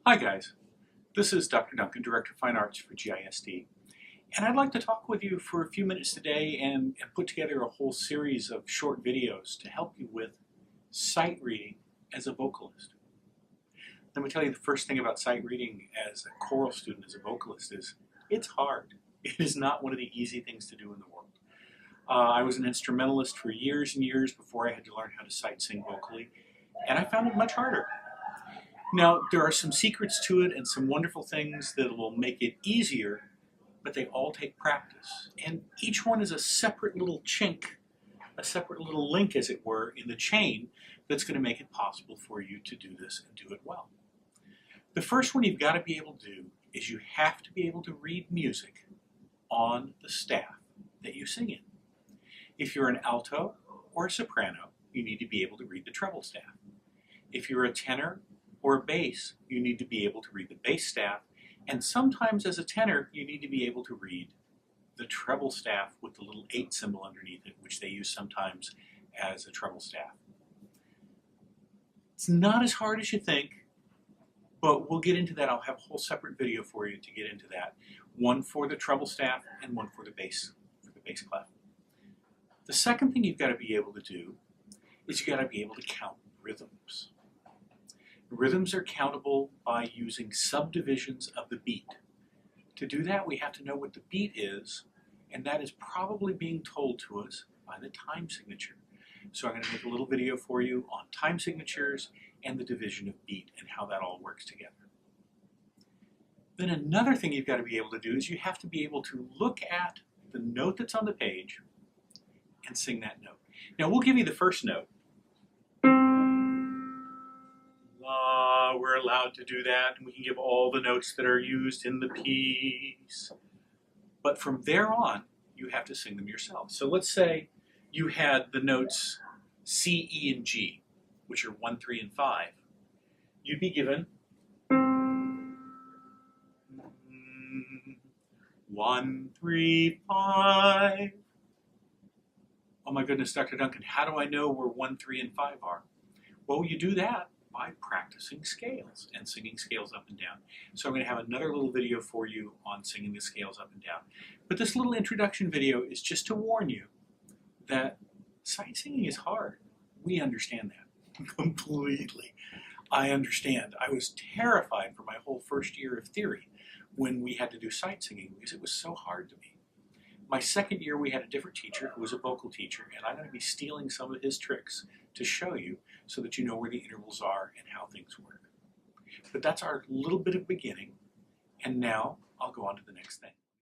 Hi guys, this is Dr. Duncan, Director of Fine Arts for GISD, and I'd like to talk with you for a few minutes today and put together a whole series of short videos to help you with sight reading as a vocalist. Let me tell you the first thing about sight reading as a choral student, as a vocalist, is it's hard. It is not one of the easy things to do in the world. I was an instrumentalist for years and years before I had to learn how to sight sing vocally, and I found it much harder. Now, there are some secrets to it and some wonderful things that will make it easier, but they all take practice. And each one is a separate little chink, a separate little link, as it were, in the chain that's going to make it possible for you to do this and do it well. The first one you've got to be able to do is you have to be able to read music on the staff that you sing in. If you're an alto or a soprano, you need to be able to read the treble staff. If you're a tenor or a bass, you need to be able to read the bass staff, and sometimes as a tenor, you need to be able to read the treble staff with the little 8 symbol underneath it, which they use sometimes as a treble staff. It's not as hard as you think, but we'll get into that. I'll have a whole separate video for you to get into that. One for the treble staff and one for the bass clef. The second thing you've got to be able to do is you've got to be able to count rhythms. Rhythms are countable by using subdivisions of the beat. To do that, we have to know what the beat is, and that is probably being told to us by the time signature. So I'm going to make a little video for you on time signatures and the division of beat and how that all works together. Then another thing you've got to be able to do is you have to be able to look at the note that's on the page and sing that note. Now we'll give you the first note. We're allowed to do that, and we can give all the notes that are used in the piece. But from there on, you have to sing them yourself. So let's say you had the notes C, E, and G, which are 1, 3, and 5. You'd be given 1, 3, 5. Oh my goodness, Dr. Duncan, how do I know where 1, 3, and 5 are? Well, you do that by practicing scales and singing scales up and down. So I'm going to have another little video for you on singing the scales up and down. But this little introduction video is just to warn you that sight singing is hard. We understand that completely. I understand. I was terrified for my whole first year of theory when we had to do sight singing because it was so hard to me. My second year we had a different teacher who was a vocal teacher, and I'm going to be stealing some of his tricks to show you so that you know where the intervals are and how things work. But that's our little bit of beginning, and now I'll go on to the next thing.